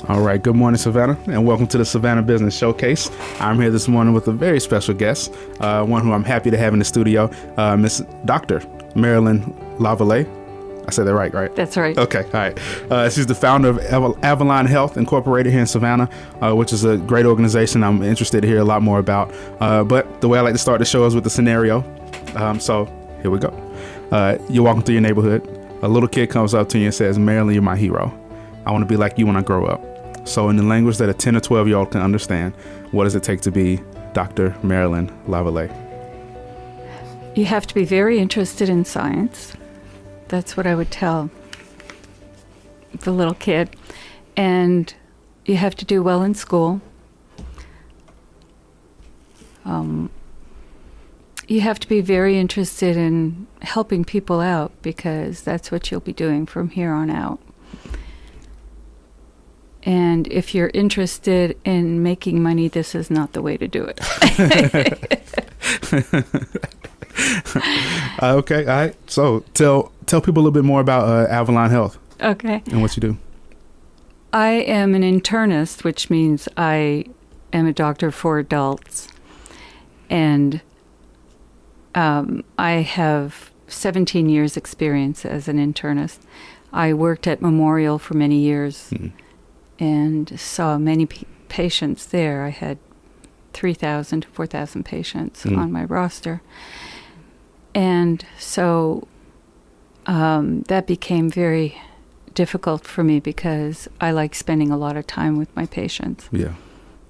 All right. Good morning, Savannah, and welcome to the Savannah Business Showcase. I'm here this morning with a very special guest, one who I'm happy to have in the studio, Miss Dr. Marilyn Lavallee. I said that right? That's right. Okay. All right. She's the founder of Avalon Health Incorporated here in Savannah, which is a great organization I'm interested to hear a lot more about. But the way I like to start the show is with a scenario. So here we go. You're walking through your neighborhood. A little kid comes up to you and says, "Marilyn, you're my hero. I want to be like you when I grow up." So in the language that a 10 or 12-year-old can understand, what does it take to be Dr. Marilyn Lavallee? You have to be very interested in science. That's what I would tell the little kid. And you have to do well in school. You have to be very interested in helping people out, because that's what you'll be doing from here on out. And if you're interested in making money, this is not the way to do it. Okay, all right. So tell people a little bit more about Avalon Health. Okay. And what you do. I am an internist, which means I am a doctor for adults. And I have 17 years experience as an internist. I worked at Memorial for many years. And saw many patients there. I had 3,000 to 4,000 patients on my roster. And so that became very difficult for me, because I like spending a lot of time with my patients. Yeah.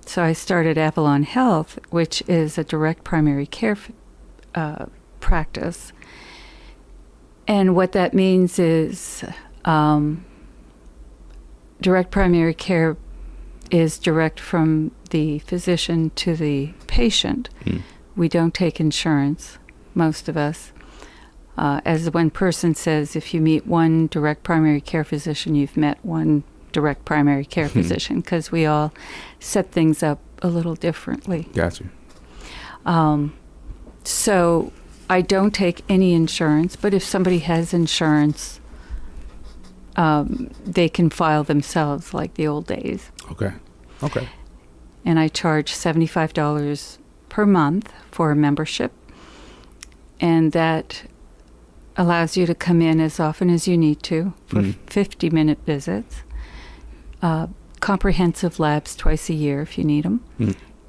So I started Avalon Health, which is a direct primary care practice. And what that means is direct primary care is direct from the physician to the patient. We don't take insurance, most of us. As one person says, if you meet one direct primary care physician, you've met one direct primary care physician, because we all set things up a little differently. Gotcha. So I don't take any insurance, but if somebody has insurance, they can file themselves like the old days. Okay. And I charge $75 per month for a membership. And that allows you to come in as often as you need to for 50-minute visits. Comprehensive labs twice a year if you need them.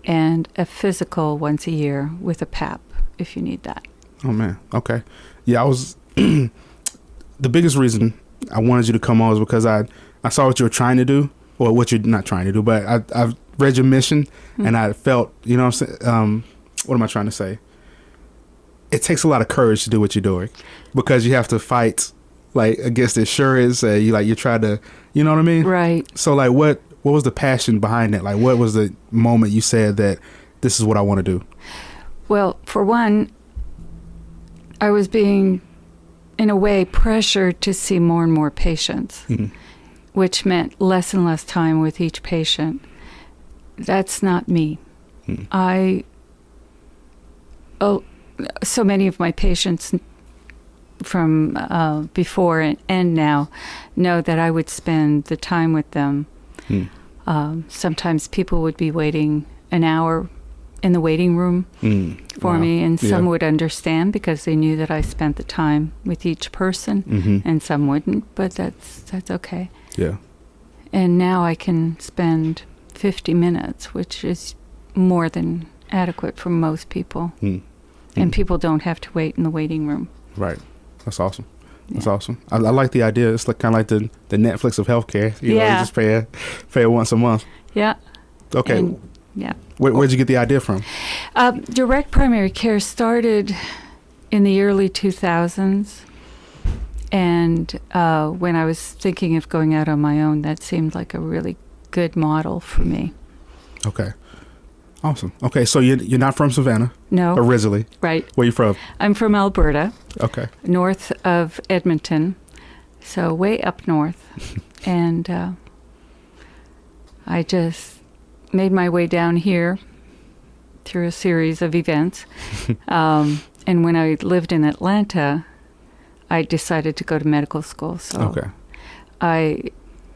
And a physical once a year with a PAP if you need that. Oh, man. Okay. Yeah, I was... the biggest reason I wanted you to come on is because I saw what you were trying to do, or what you're not trying to do, but I've read your mission, and I felt, you know what I'm saying? What am I trying to say? It takes a lot of courage to do what you're doing, because you have to fight like against insurance. You try to, you know what I mean? Right. So like, what was the passion behind it? Like, what was the moment you said that this is what I want to do? Well, for one, I was being, in a way, pressured to see more and more patients, which meant less and less time with each patient. That's not me. So many of my patients from before and now know that I would spend the time with them. Sometimes people would be waiting an hour in the waiting room for me, and some would understand because they knew that I spent the time with each person, and some wouldn't, but that's okay. Yeah. And now I can spend 50 minutes, which is more than adequate for most people. And people don't have to wait in the waiting room. Right. That's awesome. That's awesome. I like the idea. It's like kind of like the Netflix of healthcare. You know, you just pay once a month. Yeah. Okay. And, Where'd you get the idea from? Direct primary care started in the early 2000s. And when I was thinking of going out on my own, that seemed like a really good model for me. Okay. Awesome. Okay, so you're not from Savannah? No. Originally? Right. Where are you from? I'm from Alberta. Okay. North of Edmonton, so way up north. And I just made my way down here through a series of events. And when I lived in Atlanta, I decided to go to medical school. So I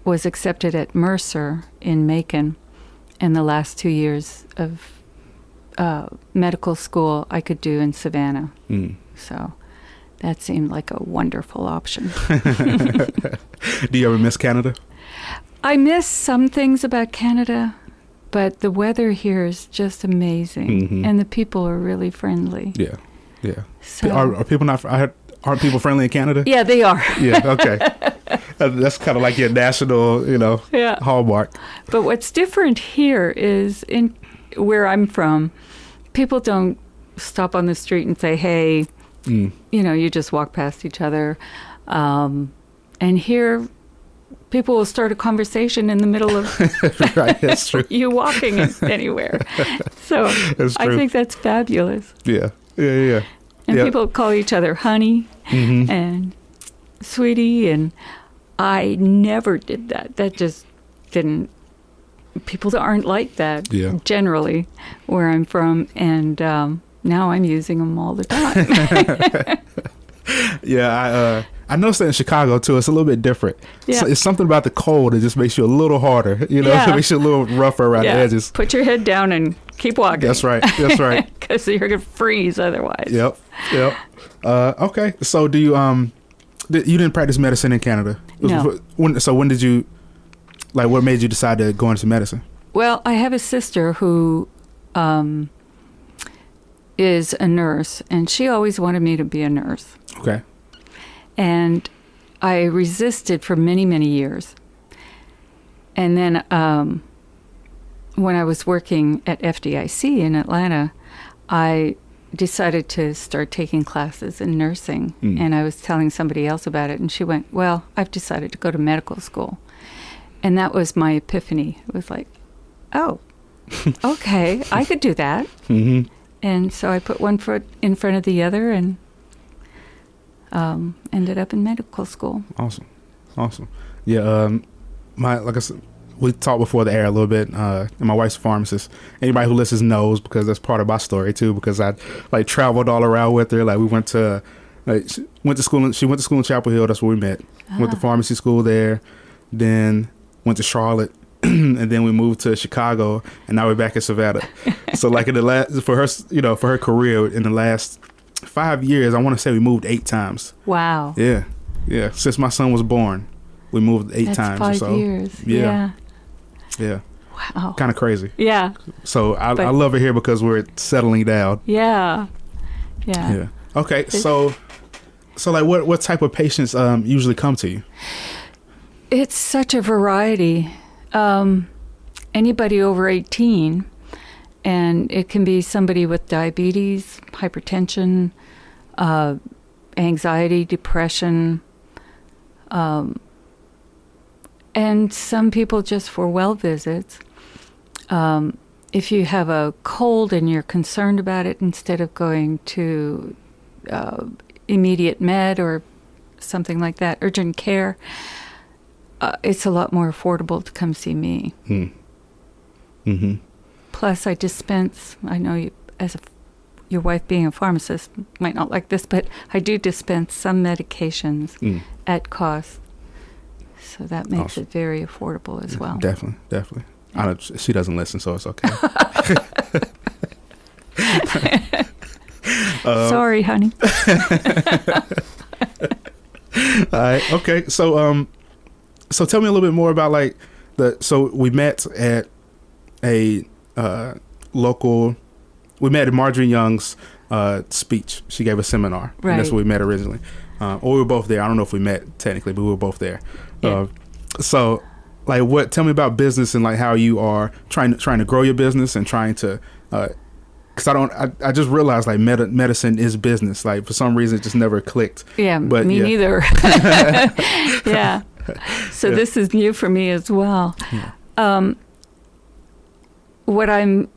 was accepted at Mercer in Macon, and the last 2 years of medical school I could do in Savannah. So that seemed like a wonderful option. Do you ever miss Canada? I miss some things about Canada, but the weather here is just amazing, and the people are really friendly. Yeah, yeah. So, Are people not? Aren't people friendly in Canada? yeah, they are. Yeah. Okay. That's kind of like your national, hallmark. But what's different here is in where I'm from, people don't stop on the street and say, "Hey," you just walk past each other. And here, people will start a conversation in the middle of right, that's true. you walking anywhere. So I think that's fabulous. Yeah, yeah, yeah. And people call each other honey and sweetie, and I never did that. That just didn't. People aren't like that generally where I'm from, and now I'm using them all the time. Yeah, I noticed that in Chicago too. It's a little bit different. Yeah. It's something about the cold that just makes you a little harder. It makes you a little rougher around the edges. Put your head down and keep walking. That's right. That's right. Because you're gonna freeze otherwise. Yep. Okay. So do you you didn't practice medicine in Canada? No. When did you, what made you decide to go into medicine? Well, I have a sister who is a nurse, and she always wanted me to be a nurse. Okay. And I resisted for many, many years. And then when I was working at FDIC in Atlanta, I decided to start taking classes in nursing. And I was telling somebody else about it, and she went, "Well, I've decided to go to medical school." And that was my epiphany. It was like, oh, okay, I could do that. And so I put one foot in front of the other and ended up in medical school. Awesome. Yeah, like I said, we talked before the air a little bit, and my wife's a pharmacist. Anybody who listens knows, because that's part of my story too, because I traveled all around with her. We went to school. She went to school in Chapel Hill. That's where we met. Went to pharmacy school there, then went to Charlotte, and then we moved to Chicago, and now we're back in Savannah. So in the last, for her career, in the last 5 years, I want to say we moved 8 times. Wow. Yeah. Since my son was born, we moved 8 times 5 or so. years. Yeah. Wow. Kind of crazy. Yeah. So I love it here because we're settling down. Yeah. Okay. So what type of patients usually come to you? It's such a variety. Anybody over 18, and it can be somebody with diabetes, hypertension, anxiety, depression, and some people just for well visits. If you have a cold and you're concerned about it, instead of going to immediate med or something like that, urgent care, it's a lot more affordable to come see me. Plus, I dispense. I know you, your wife being a pharmacist, might not like this, but I do dispense some medications at cost. So that makes it very affordable as well. Definitely. She doesn't listen, so it's okay. Sorry, honey. All right. Okay. So tell me a little bit more about so we met at a local. We met at Marjorie Young's speech. She gave a seminar. Right. And that's where we met originally. Or we were both there. I don't know if we met technically, but we were both there. Yeah. So tell me about business and how you are trying to grow your business and trying to, because I just realized medicine is business. For some reason it just never clicked. Yeah, but me neither. Yeah. So this is new for me as well. Yeah. What I'm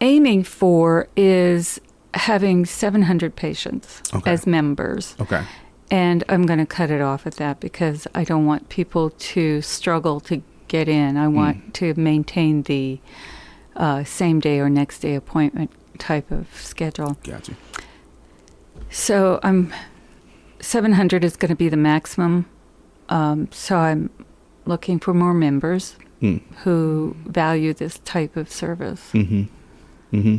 aiming for is having 700 patients as members. Okay. And I'm going to cut it off at that because I don't want people to struggle to get in. I want to maintain the same day or next day appointment type of schedule. Gotcha. So 700 is going to be the maximum. So I'm looking for more members Mm. who value this type of service. Mm-hmm. Mm-hmm.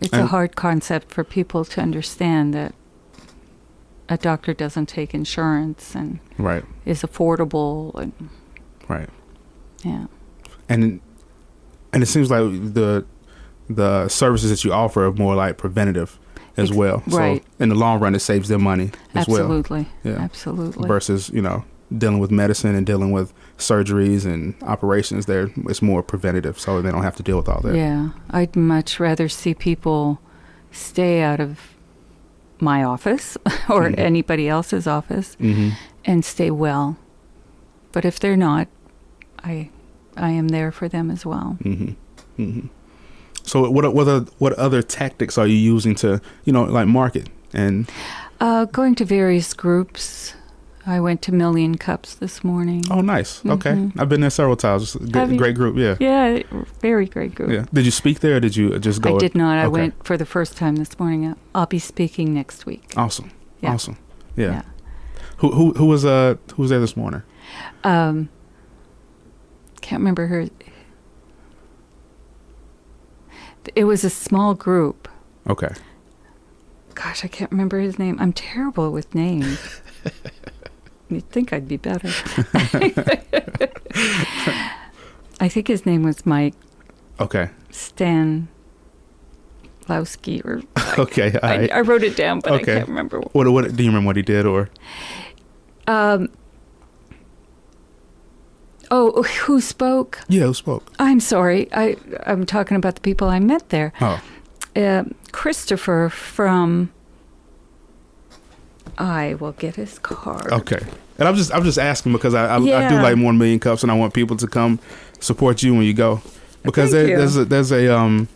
It's a hard concept for people to understand that a doctor doesn't take insurance and Right. is affordable. And Right. yeah. And it seems like the services that you offer are more like preventative as well. Right. So in the long run, it saves them money as well. Absolutely. Yeah. Absolutely. Versus, dealing with medicine and dealing with surgeries and operations, it's more preventative, so they don't have to deal with all that. Yeah. I'd much rather see people stay out of my office or Mm-hmm. anybody else's office Mm-hmm. and stay well. But if they're not, I am there for them as well. Mm-hmm. Mm-hmm. So what other tactics are you using to, like market? And Going to various groups. I went to Million Cups this morning. oh, nice. Okay. Mhm. I've been there several times. It's a Have you? great group. Yeah. Yeah, very great group. Yeah. Did you speak there or did you just go? I did not. I Okay. went for the first time this morning. I'll be speaking next week. Awesome. Yeah. Awesome. Yeah. Who was there this morning? Can't remember her. It was a small group. Okay. Gosh, I can't remember his name. I'm terrible with names. You'd think I'd be better. I think his name was Mike Okay. Stanlowski, or Okay. All right. I wrote it down, but Okay. I can't remember. What do you remember what he did or? Oh, who spoke? Yeah, who spoke? I'm sorry. I'm talking about the people I met there. Oh. Christopher from. I will get his card. Okay. And I'm just asking because I do Yeah. like more Million Cups, and I want people to come support you when you go, because Thank you. there's a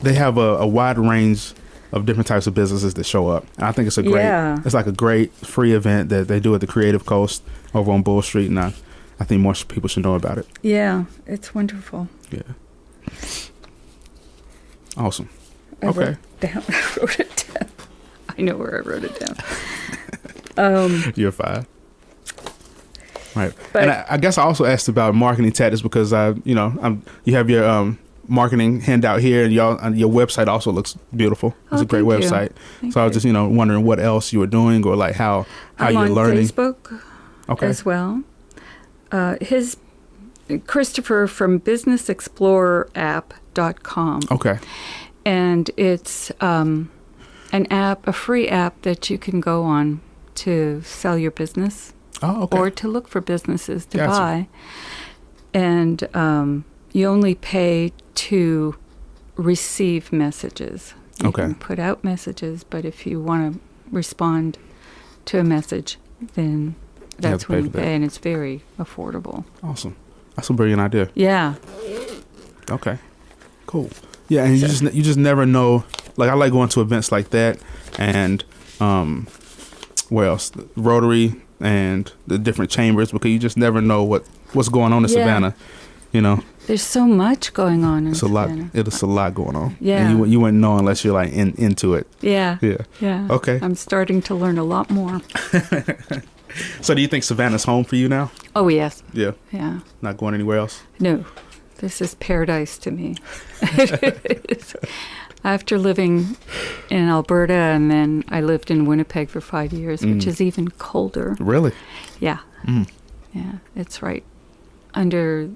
they have a wide range of different types of businesses that show up. And I think it's it's like a great free event that they do at the Creative Coast over on Bull Street, and I think more people should know about it. Yeah, it's wonderful. Yeah. Awesome. I Okay. wrote it down. I know where I wrote it down. You're fine. Right. But- And I guess I also asked about marketing tactics because you have your marketing handout here, and your website also looks beautiful. It's Oh, a great thank you. website. Thank So I was you. just wondering what else you were doing, or like how I'm you're on learning. Facebook Okay. as well. His Christopher from businessexploreapp.com. Okay. And it's an app, a free app that you can go on to sell your business Oh, okay. or to look for businesses to Gotcha. buy. And you only pay to receive messages. You Okay. can put out messages, but if you want to respond to a message, then have that's to pay when you for that. pay, and it's very affordable. Awesome. That's a brilliant idea. Yeah. Okay. Cool. Yeah, and you just never know. Like, I like going to events like that, and where else? Rotary and the different chambers, because you just never know what's going on in Yeah. Savannah. There's so much going on in It's a lot. Savannah. It's a lot going on. Yeah. And you wouldn't know unless you're like into it. Yeah. Yeah. Yeah. Okay. I'm starting to learn a lot more. So do you think Savannah's home for you now? Oh, yes. Yeah. Yeah. Not going anywhere else? No, this is paradise to me. It is. After living in Alberta, and then I lived in Winnipeg for 5 years, which is even colder. Really? Yeah. Mm. Yeah. It's right under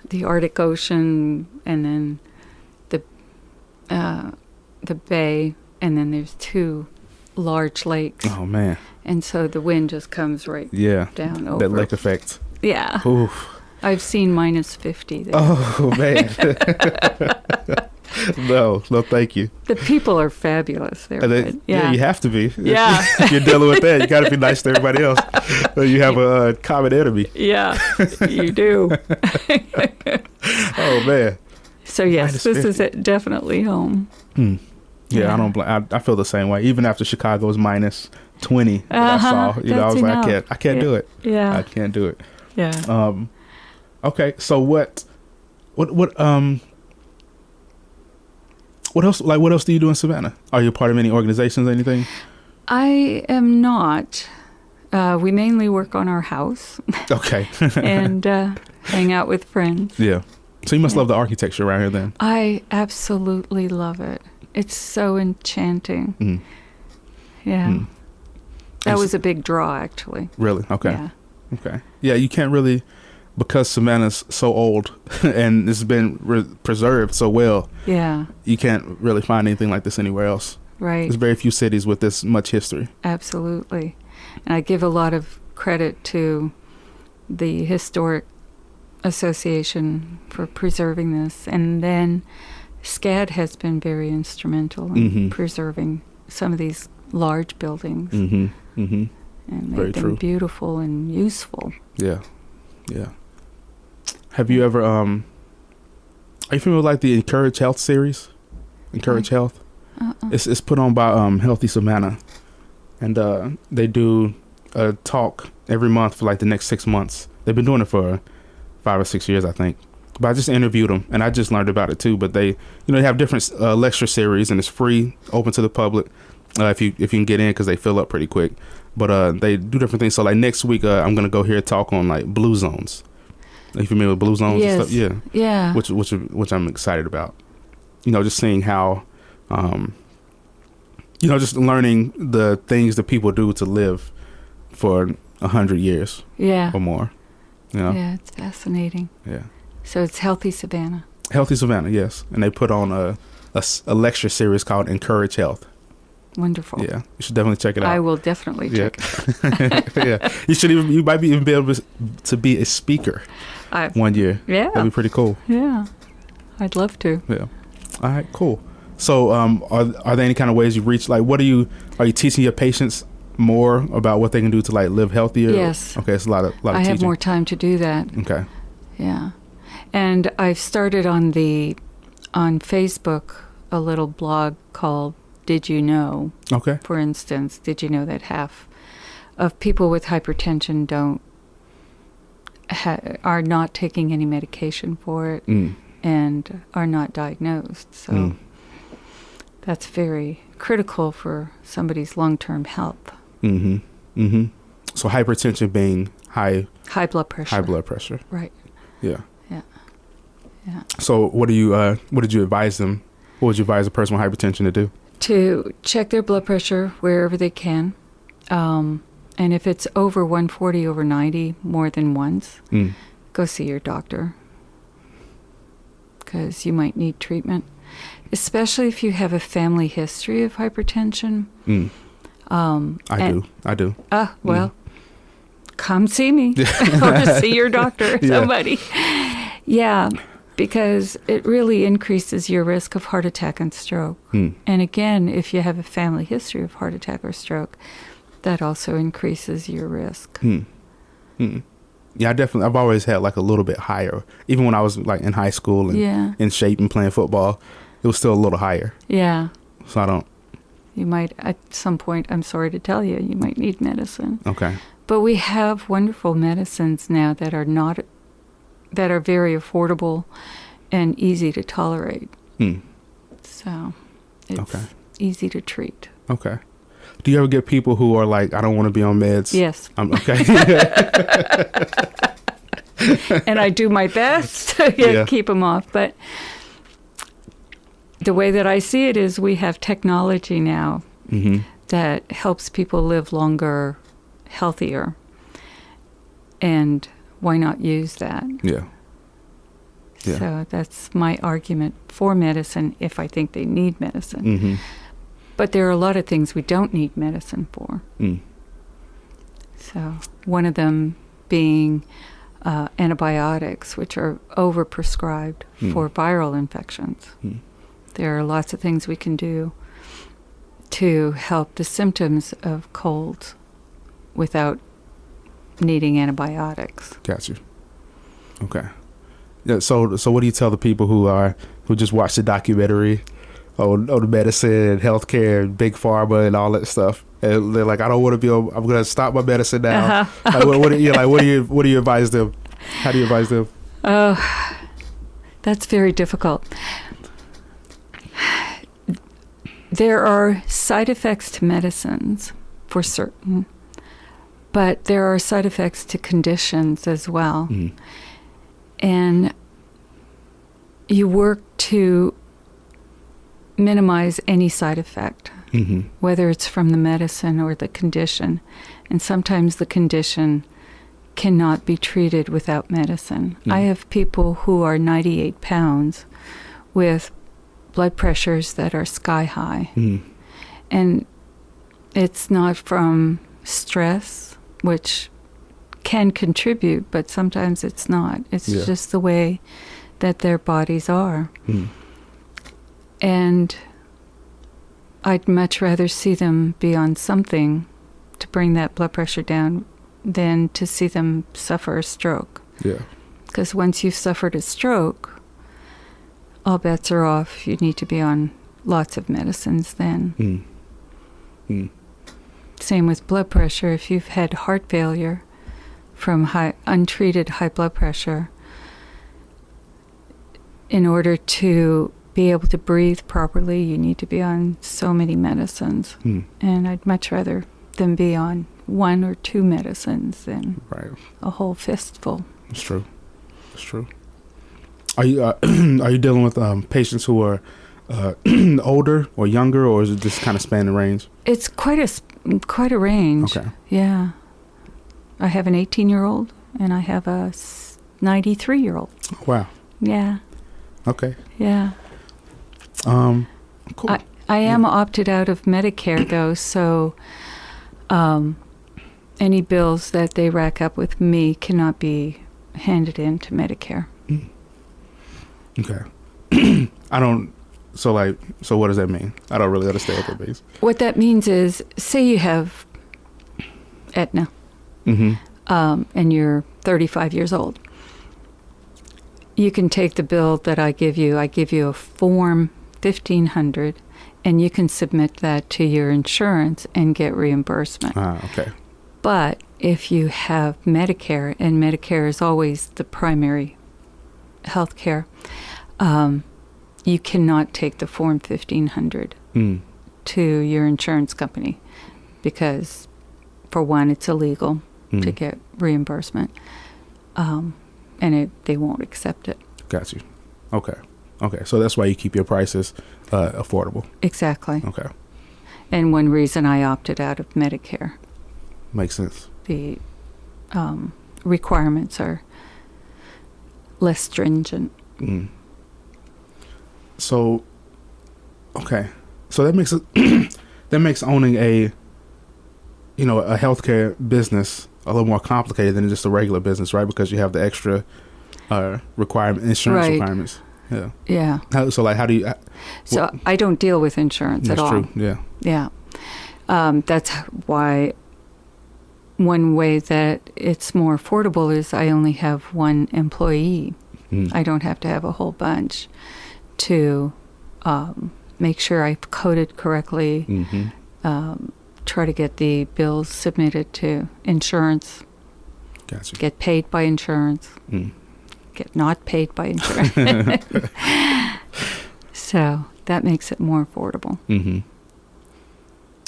the Arctic Ocean, and then the bay, and then there's two large lakes. Oh, man. And so the wind just comes right Yeah. down over. That lake effect. Yeah. Oof. I've seen -50 there. Oh, man. No, thank you. The people are fabulous there. but Yeah, you have to be. Yeah. If you're dealing with that, you got to be nice to everybody else. Or you have a common enemy. Yeah, you do. Oh, man. So yes, this is -50. definitely home. Yeah, Yeah. I don't. I feel the same way. Even after Chicago's -20 that I Uh-huh, saw, I that's was like, enough. I can't do it. Yeah, I can't do it. yeah. Okay, so what else? Like, what else do you do in Savannah? Are you part of any organizations or anything? I am not. We mainly work on our house Okay. and hang out with friends. Yeah. So you must love the architecture around here then. I absolutely love it. It's so enchanting. Mm. Yeah. Mm. That was a big draw, actually. Really? Okay. Yeah. Okay. Yeah, you can't really, because Savannah's so old and it's been preserved so well, Yeah. you can't really find anything like this anywhere else. Right. There's very few cities with this much history. Absolutely. And I give a lot of credit to the Historic Association for preserving this. And then SCAD has been very instrumental in preserving some of these large buildings. Mm-hmm. Mm-hmm. And Very made them true. beautiful and useful. Yeah. Yeah. Have you ever, are you familiar with like the Encourage Health series? Encourage Health? It's put on by Healthy Savannah. And they do a talk every month for like the next 6 months. They've been doing it for 5 or 6 years, I think. But I just interviewed them, and I just learned about it too. But they have different lecture series, and it's free, open to the public if you can get in, because they fill up pretty quick. But they do different things. So like next week, I'm gonna go hear a talk on like blue zones. Are you familiar with blue zones? Yes. And stuff? Yeah. Yeah. Which I'm excited about. Just seeing how, just learning the things that people do to live for 100 years Yeah. or more. Yeah, it's fascinating. Yeah. So it's Healthy Savannah. Healthy Savannah, yes. And they put on a lecture series called Encourage Health. Wonderful. Yeah, you should definitely check it out. I will definitely check it. Yeah, you might be even be able to be a speaker one year. Yeah. That'd be pretty cool. Yeah, I'd love to. Yeah. All right, cool. So, are there any kind of ways you reach? Like, are you teaching your patients more about what they can do to like live healthier? Yes. Okay, it's a lot of I teaching. have more time to do that. Okay. Yeah, and I've started on Facebook a little blog called Did You Know? Okay. For instance, did you know that half of people with hypertension are not taking any medication for it and are not diagnosed? So that's very critical for somebody's long-term health. Mm-hmm. Mm-hmm. So hypertension being high blood pressure. High blood pressure. Right. Yeah. Yeah. Yeah. So what did you advise them? What would you advise a person with hypertension to do? To check their blood pressure wherever they can. And if it's over 140/90 more than once, go see your doctor, because you might need treatment, especially if you have a family history of hypertension. I do. Well, come see me or see your doctor, somebody. Yeah, because it really increases your risk of heart attack and stroke. And again, if you have a family history of heart attack or stroke, that also increases your risk. Yeah, I've always had like a little bit higher. Even when I was like in high school and in shape and playing football, it was still a little higher. Yeah. So I don't. You might, at some point, I'm sorry to tell you, you might need medicine. Okay. But we have wonderful medicines now that are very affordable and easy to tolerate. So it's easy to treat. Okay. Do you ever get people who are like, I don't want to be on meds? Yes. Okay. And I do my best to keep them off. But the way that I see it is we have technology now that helps people live longer, healthier. And why not use that? Yeah. So that's my argument for medicine if I think they need medicine. But there are a lot of things we don't need medicine for. So one of them being antibiotics, which are overprescribed for viral infections. There are lots of things we can do to help the symptoms of colds without needing antibiotics. Got you. Okay. Yeah. So what do you tell the people who just watch the documentary on the medicine and healthcare and big pharma and all that stuff, and they're like, I don't want to be. I'm going to stop my medicine now. Like, what do you advise them? How do you advise them? Oh, that's very difficult. There are side effects to medicines for certain, But there are side effects to conditions as well. And you work to minimize any side effect, whether it's from the medicine or the condition. And sometimes the condition cannot be treated without medicine. I have people who are 98 pounds with blood pressures that are sky high. And it's not from stress, which can contribute, but sometimes it's not. It's just the way that their bodies are. And I'd much rather see them be on something to bring that blood pressure down than to see them suffer a stroke. Yeah. Because once you've suffered a stroke, all bets are off. You need to be on lots of medicines then. Same with blood pressure. If you've had heart failure from untreated high blood pressure, in order to be able to breathe properly, you need to be on so many medicines. And I'd much rather them be on one or two medicines than a whole fistful. It's true. It's true. Are you are you dealing with patients who are older or younger, or is it just kind of span the range? It's quite a range. Okay. Yeah. I have an 18-year-old and I have a 93-year-old. Wow. Yeah. Okay. Yeah. Cool. I am opted out of Medicare though, so any bills that they rack up with me cannot be handed in to Medicare. Okay. So what does that mean? I don't really understand what that means. What that means is, say you have Aetna, and you're 35 years old. You can take the bill that I give you. I give you a form 1500, and you can submit that to your insurance and get reimbursement. Okay. But if you have Medicare, and Medicare is always the primary health care, you cannot take the form 1500 to your insurance company because, for one, it's illegal to get reimbursement, and they won't accept it. Got you. Okay. So that's why you keep your prices affordable. Exactly. Okay. And one reason I opted out of Medicare. Makes sense. The requirements are less stringent. So, okay. So that makes that makes owning a healthcare business a little more complicated than just a regular business, right? Because you have the extra insurance requirements. Yeah. Yeah. How do you? So I don't deal with insurance at all. That's true. Yeah. Yeah. That's why one way that it's more affordable is I only have one employee. I don't have to have a whole bunch to make sure I've coded correctly, try to get the bills submitted to insurance, Gotcha. Get paid by insurance, get not paid by insurance. So that makes it more affordable.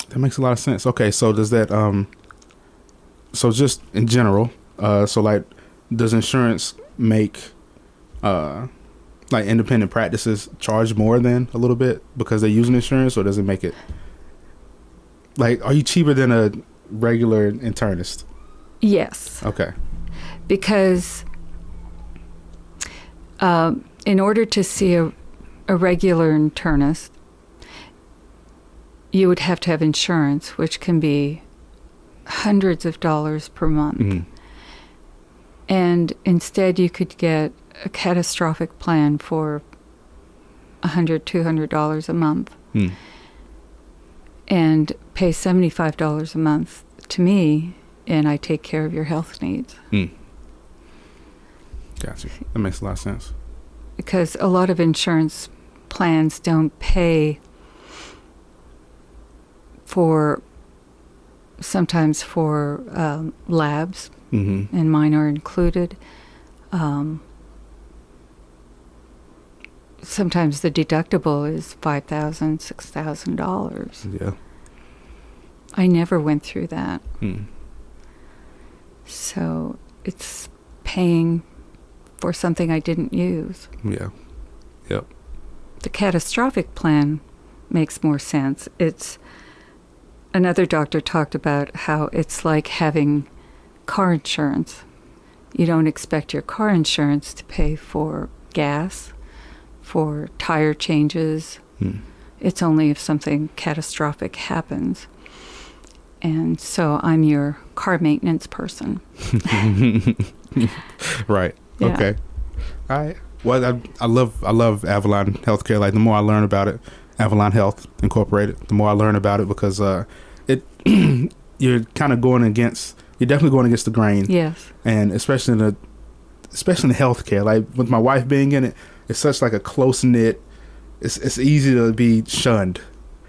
That makes a lot of sense. Okay, so does that, so just in general, does insurance make independent practices charge more than a little bit because they're using insurance, or does it make it are you cheaper than a regular internist? Yes. Okay. Because in order to see a regular internist, you would have to have insurance, which can be hundreds of dollars per month. And instead you could get a catastrophic plan for $100, $200 a month and pay $75 a month to me, and I take care of your health needs. Gotcha. That makes a lot of sense. Because a lot of insurance plans don't pay sometimes for labs, and mine are included. Sometimes the deductible is $5,000, $6,000. Yeah. I never went through that. So it's paying for something I didn't use. Yeah. Yep. The catastrophic plan makes more sense. It's another doctor talked about how it's like having car insurance. You don't expect your car insurance to pay for gas, for tire changes. It's only if something catastrophic happens. And so I'm your car maintenance person. Right. Yeah. Okay. All right. Well, I love Avalon Healthcare. Like, the more I learn about it, Avalon Health Incorporated, the more I learn about it, because you're kind of you're definitely going against the grain. Yes. And especially in the healthcare, like with my wife being in it, it's such like a close knit. It's easy to be shunned.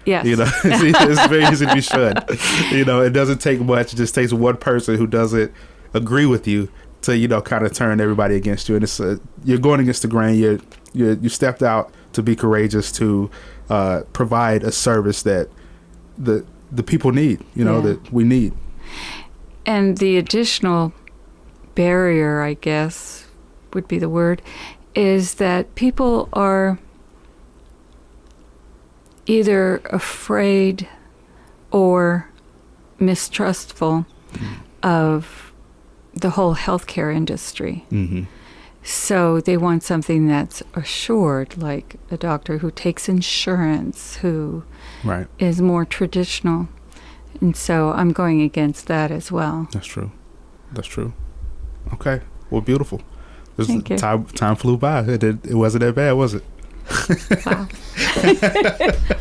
Yes. You know, it's very easy to be shunned. You know, it doesn't take much. It just takes one person who doesn't agree with you to, you know, kind of turn everybody against you. And it's you're going against the grain. You stepped out to be courageous, to provide a service that the people need. You know, that we need. And the additional barrier, I guess, would be the word, is that people are either afraid or mistrustful of the whole healthcare industry. Mm-hmm. So they want something that's assured, like a doctor who takes insurance, who is more traditional. And so I'm going against that as well. That's true. Okay. Well, beautiful. Thank you. Time flew by. It wasn't that bad, was it? Wow.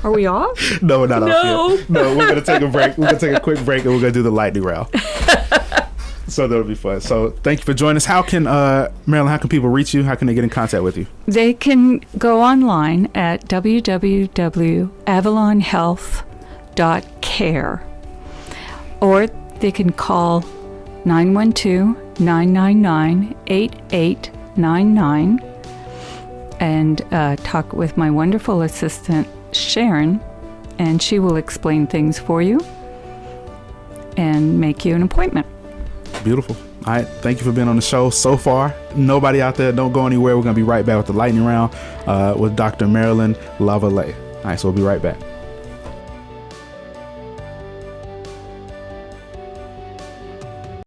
Are we off? No, we're not off yet. No, we're going to take a break. We're going to take a quick break, and we're going to do the lightning round. So that'll be fun. So thank you for joining us. How can, Marilyn, how can people reach you? How can they get in contact with you? They can go online at www.avalonhealth.care, or they can call 912-999-8899 and talk with my wonderful assistant, Sharon, and she will explain things for you and make you an appointment. Beautiful. All right. Thank you for being on the show so far. Nobody out there, don't go anywhere. We're going to be right back with the lightning round with Dr. Marilyn Lavallee. All right. So we'll be right back.